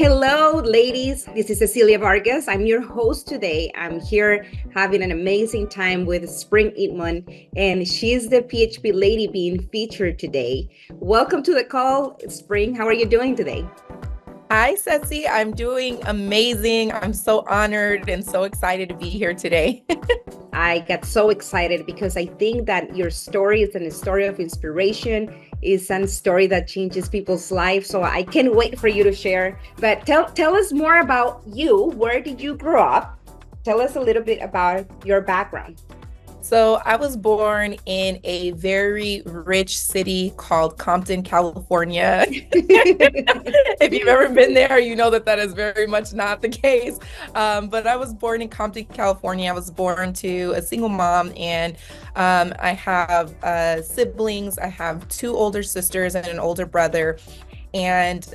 Hello, ladies. This is Cecilia Vargas. I'm your host today. I'm here having an amazing time with Spring Eatmon, and she's the PHP lady being featured today. Welcome to the call, Spring. How are you doing today? Hi, Ceci. I'm doing amazing. I'm so honored and so excited to be here today. I got so excited because I think that your story is a story of inspiration. It's a story that changes people's lives. So I can't wait for you to share. But tell us more about you. Where did you grow up? Tell us a little bit about your background. So, I was born in a very rich city called Compton, California. If you've ever been there, you know that that is very much not the case. But I was born in Compton, California. I was born to a single mom, and I have siblings. I have two older sisters and an older brother, and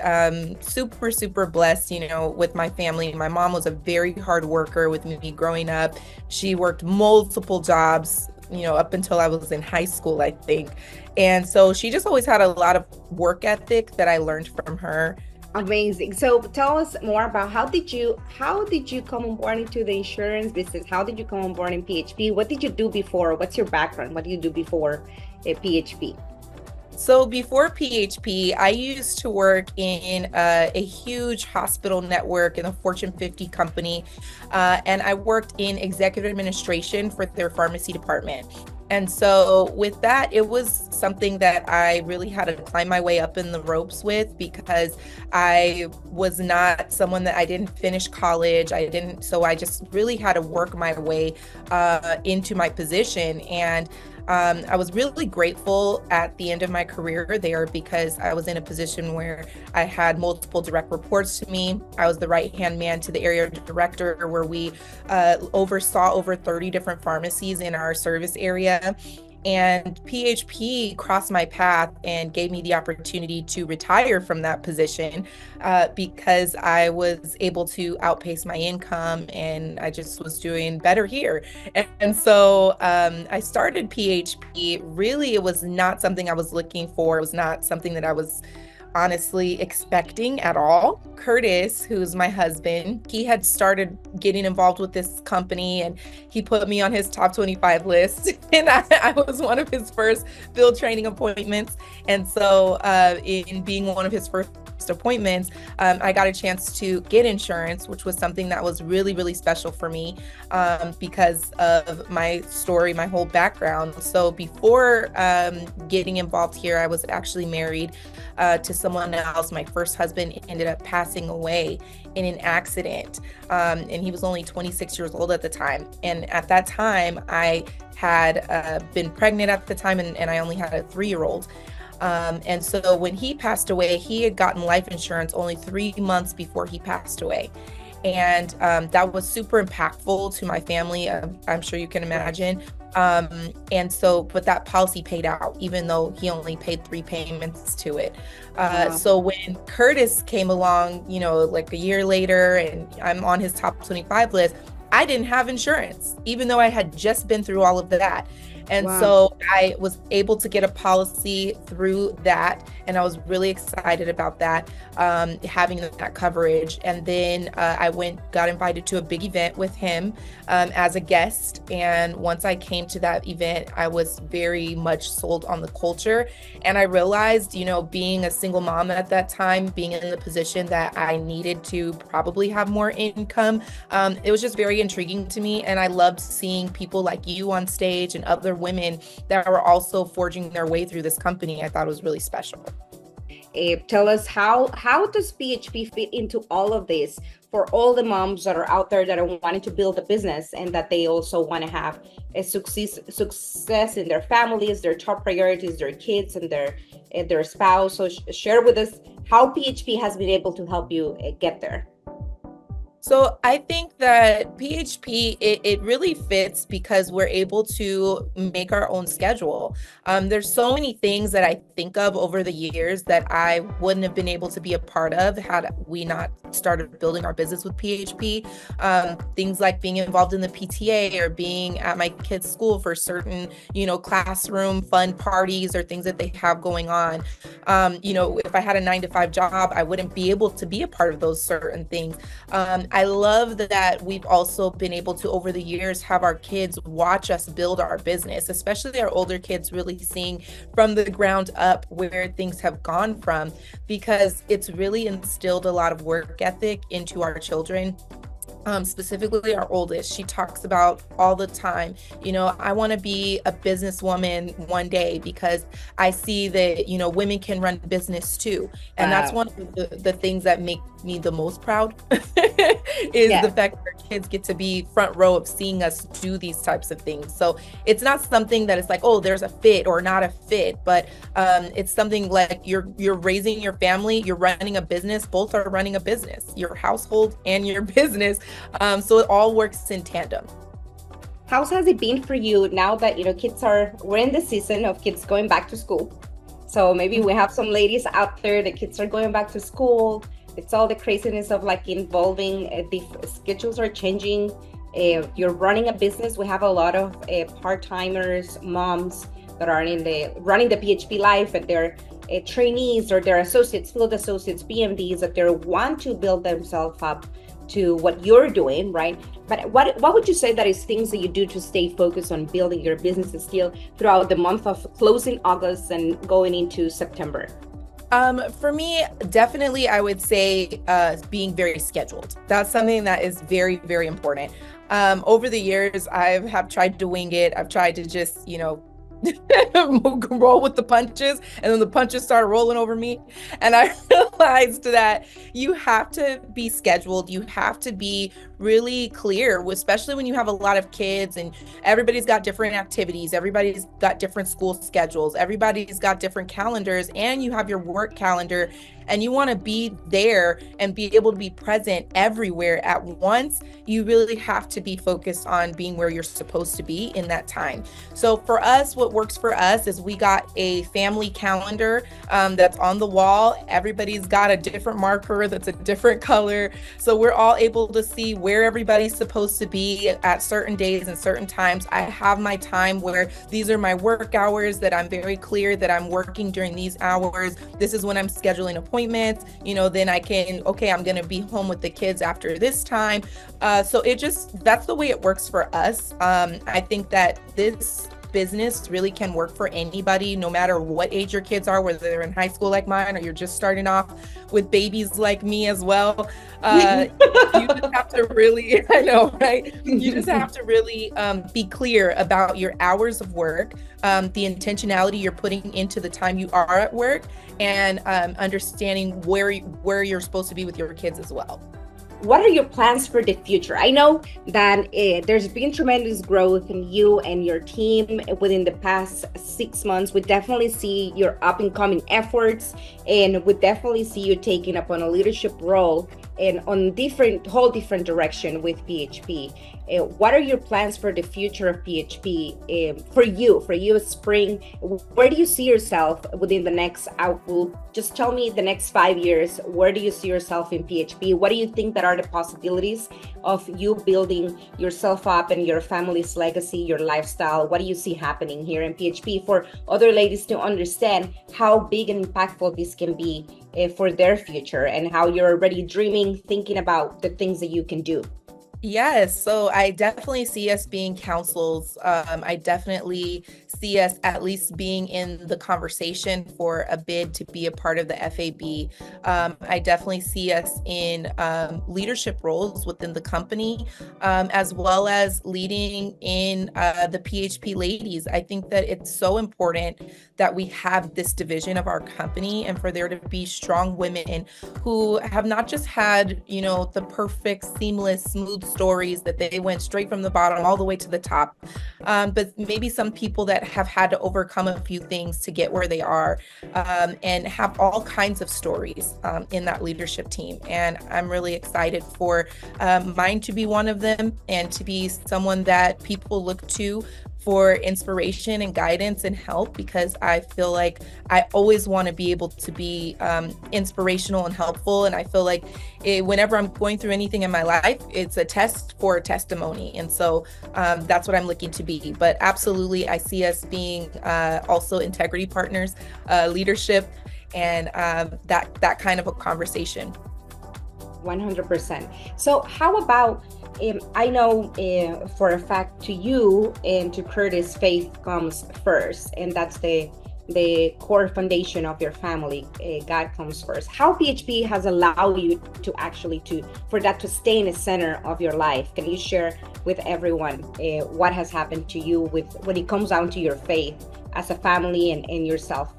super blessed, with my family. My mom was a very hard worker with me growing up. She worked multiple jobs, up until I was in high school, I think. And so she just always had a lot of work ethic that I learned from her. Amazing. So tell us more about how did you come on board into the insurance business? How did you come on board in PHP? What did you do before? What's your background? What did you do before PHP? So before PHP, I used to work in a huge hospital network in a Fortune 50 company, and I worked in executive administration for their pharmacy department. And so with that, it was something that I really had to climb my way up in the ropes with, because I was not someone that I didn't finish college. So I just really had to work my way into my position. And I was really grateful at the end of my career there, because I was in a position where I had multiple direct reports to me. I was the right-hand man to the area director, where we oversaw over 30 different pharmacies in our service area. And PHP crossed my path and gave me the opportunity to retire from that position, because I was able to outpace my income, and I just was doing better here. And so I started PHP. Really, it was not something I was looking for. It was not something that I was honestly expecting at all. Curtis, who's my husband, he had started getting involved with this company, and he put me on his top 25 list. And I was one of his first field training appointments. And so in being one of his first appointments, I got a chance to get insurance, which was something that was really special for me, because of my story, my whole background. So before getting involved here, I was actually married to someone else. My first husband ended up passing away in an accident, and he was only 26 years old at the time. And at that time, I had been pregnant at the time, and I only had a 3-year-old. And so when he passed away, he had gotten life insurance only 3 months before he passed away. And that was super impactful to my family. I'm sure you can imagine. But that policy paid out, even though he only paid 3 payments to it. Wow. So when Curtis came along, like a year later, and I'm on his top 25 list, I didn't have insurance, even though I had just been through all of that. And Wow. so I was able to get a policy through that. And I was really excited about that, having that coverage. And then I got invited to a big event with him as a guest. And once I came to that event, I was very much sold on the culture. And I realized, being a single mom at that time, being in the position that I needed to probably have more income, it was just very intriguing to me. And I loved seeing people like you on stage and other women that were also forging their way through this company. I thought it was really special. Tell us how does PHP fit into all of this for all the moms that are out there that are wanting to build a business, and that they also want to have a success in their families, their top priorities, their kids, and their spouse. So share with us how PHP has been able to help you get there. So I think that PHP, it really fits because we're able to make our own schedule. There's so many things that I think of over the years that I wouldn't have been able to be a part of had we not started building our business with PHP. Things like being involved in the PTA or being at my kids' school for certain, classroom fun parties or things that they have going on. If I had a 9 to 5 job, I wouldn't be able to be a part of those certain things. I love that we've also been able to, over the years, have our kids watch us build our business, especially our older kids really seeing from the ground up where things have gone from, because it's really instilled a lot of work ethic into our children. Specifically our oldest, she talks about all the time, I want to be a businesswoman one day because I see that, women can run business too. And that's Wow. one of the things that make me the most proud is the Yeah. fact that our kids get to be front row of seeing us do these types of things. So it's not something that is like, oh, there's a fit or not a fit, but it's something like you're raising your family, you're running a business, both are running a business, your household and your business. So it all works in tandem. How has it been for you now that, we're in the season of kids going back to school? So maybe we have some ladies out there, the kids are going back to school. It's all the craziness of like involving, the schedules are changing. You're running a business. We have a lot of part-timers, moms that are in the running the PHP life, and they're trainees or they're associates, field associates, PMDs, that they want to build themselves up to what you're doing, right? But what would you say that is things that you do to stay focused on building your business still throughout the month of closing August and going into September? For me, definitely, I would say being very scheduled. That's something that is very, very important. Over the years, have tried to wing it. I've tried to just, roll with the punches, and then the punches started rolling over me, and I realized that you have to be scheduled, you have to be really clear, especially when you have a lot of kids and everybody's got different activities, everybody's got different school schedules, everybody's got different calendars, and you have your work calendar, and you want to be there and be able to be present everywhere at once. You really have to be focused on being where you're supposed to be in that time. So for us, what works for us is we got a family calendar that's on the wall. Everybody's got a different marker that's a different color. So we're all able to see where everybody's supposed to be at certain days and certain times. I have my time where these are my work hours, that I'm very clear that I'm working during these hours. This is when I'm scheduling appointments. Then I can, okay, I'm going to be home with the kids after this time. So that's the way it works for us. I think that this business really can work for anybody, no matter what age your kids are, whether they're in high school like mine or you're just starting off with babies like me as well. You just have to really, I know, right? You just have to really be clear about your hours of work, the intentionality you're putting into the time you are at work, and understanding where you're supposed to be with your kids as well. What are your plans for the future? I know that there's been tremendous growth in you and your team within the past 6 months. We definitely see your up and coming efforts, and we definitely see you taking up on a leadership role and on whole different direction with PHP. What are your plans for the future of PHP? For you, Spring, where do you see yourself within the next outlook? Just tell me the next 5 years, where do you see yourself in PHP? What do you think that are the possibilities of you building yourself up and your family's legacy, your lifestyle? What do you see happening here in PHP for other ladies to understand how big and impactful this can be for their future, and how you're already dreaming, thinking about the things that you can do? Yes, so I definitely see us being councils. I definitely see us at least being in the conversation for a bid to be a part of the FAB. I definitely see us in leadership roles within the company, as well as leading in the PHP ladies. I think that it's so important that we have this division of our company, and for there to be strong women who have not just had, the perfect, seamless, smooth stories that they went straight from the bottom all the way to the top, but maybe some people that have had to overcome a few things to get where they are, and have all kinds of stories in that leadership team. And I'm really excited for mine to be one of them, and to be someone that people look to for inspiration and guidance and help, because I feel like I always want to be able to be inspirational and helpful. And I feel like whenever I'm going through anything in my life, it's a test for a testimony. And so that's what I'm looking to be. But absolutely, I see us being also integrity partners, leadership, and that kind of a conversation. 100%. So how about, I know for a fact to you and to Curtis, faith comes first, and that's the core foundation of your family. God comes first. How PHP has allowed you to actually for that to stay in the center of your life? Can you share with everyone what has happened to you when it comes down to your faith as a family and yourself?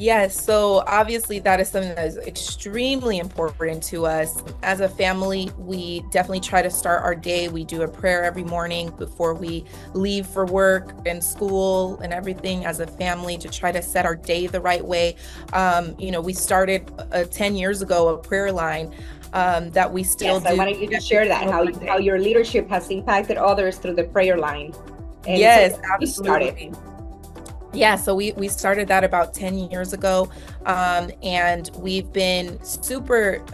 Yes, so obviously that is something that is extremely important to us. As a family, we definitely try to start our day. We do a prayer every morning before we leave for work and school and everything as a family, to try to set our day the right way. We started 10 years ago a prayer line that we still do. I wanted you to share that, how your leadership has impacted others through the prayer line. And yes, so absolutely. Yeah, so we started that about 10 years ago, and we've been super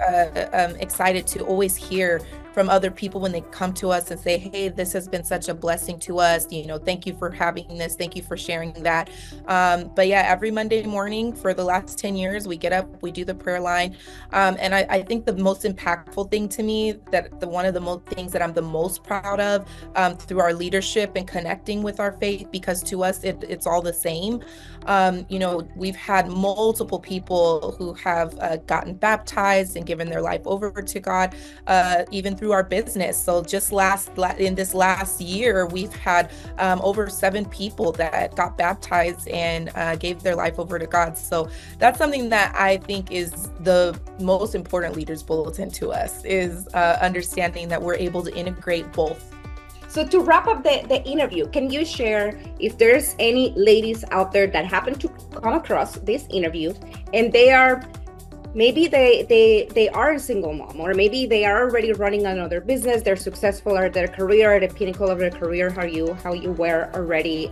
excited to always hear from other people when they come to us and say, hey, this has been such a blessing to us. Thank you for having this. Thank you for sharing that. But yeah, every Monday morning for the last 10 years, we get up, we do the prayer line. And I think the most impactful thing to me, one of the things that I'm the most proud of through our leadership and connecting with our faith, because to us, it's all the same. We've had multiple people who have gotten baptized and given their life over to God, even through our business. So just in this last year, we've had over 7 people that got baptized and gave their life over to God. So that's something that I think is the most important leaders bulletin to us, is understanding that we're able to integrate both. So to wrap up the interview, can you share if there's any ladies out there that happen to come across this interview and they are, maybe they are a single mom, or maybe they are already running another business, they're successful at their career, at the pinnacle of their career, how you were already,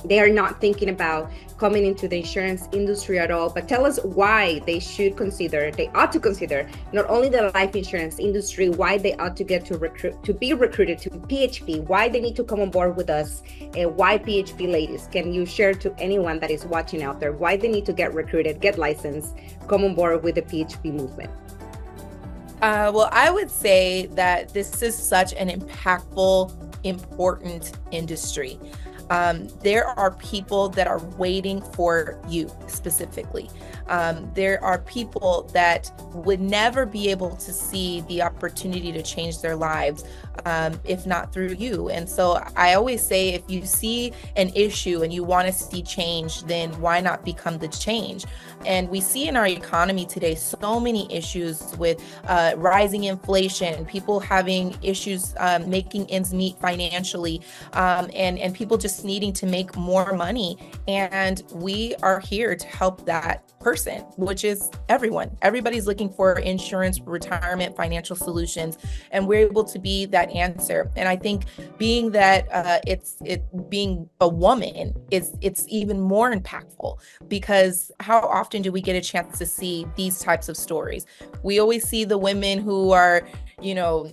they are not thinking about coming into the insurance industry at all, but tell us why they ought to consider not only the life insurance industry, why they ought to get to be recruited to PHP, why they need to come on board with us, and why PHP ladies. Can you share to anyone that is watching out there why they need to get recruited, get licensed, come on board with the PHP movement? Well, I would say that this is such an impactful, important industry. There are people that are waiting for you specifically. There are people that would never be able to see the opportunity to change their lives if not through you. And so I always say, if you see an issue and you want to see change, then why not become the change? And we see in our economy today so many issues with rising inflation, people having issues making ends meet financially, and people just needing to make more money. And we are here to help that person, which is everyone. Everybody's looking for insurance, retirement, financial solutions, and we're able to be that answer. And I think being that being a woman it's even more impactful, because how often do we get a chance to see these types of stories? We always see the women who are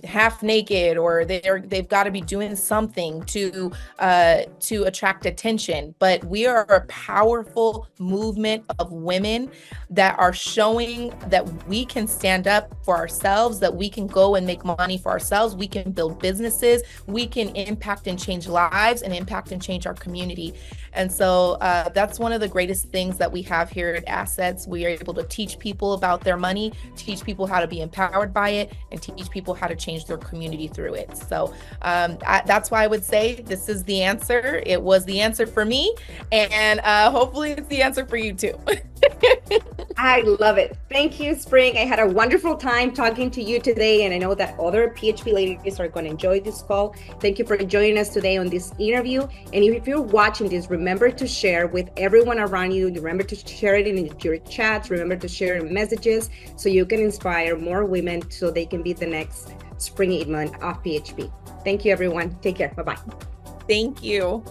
half naked, or they've got to be doing something to attract attention. But we are a powerful movement of women that are showing that we can stand up for ourselves, that we can go and make money for ourselves, we can build businesses, we can impact and change lives, and impact and change our community. And so that's one of the greatest things that we have here at Assets. We are able to teach people about their money, teach people how to be empowered by it, and teach people how to change their community through it. So that's why I would say this is the answer. It was the answer for me, and hopefully it's the answer for you too. I love it. Thank you, Spring. I had a wonderful time talking to you today, and I know that other PHP ladies are going to enjoy this call. Thank you for joining us today on this interview. And if you're watching this, remember to share with everyone around you. Remember to share it in your chats. Remember to share in messages so you can inspire more women so they can be the next Spring Eatmon of PHP. Thank you, everyone. Take care. Bye-bye. Thank you.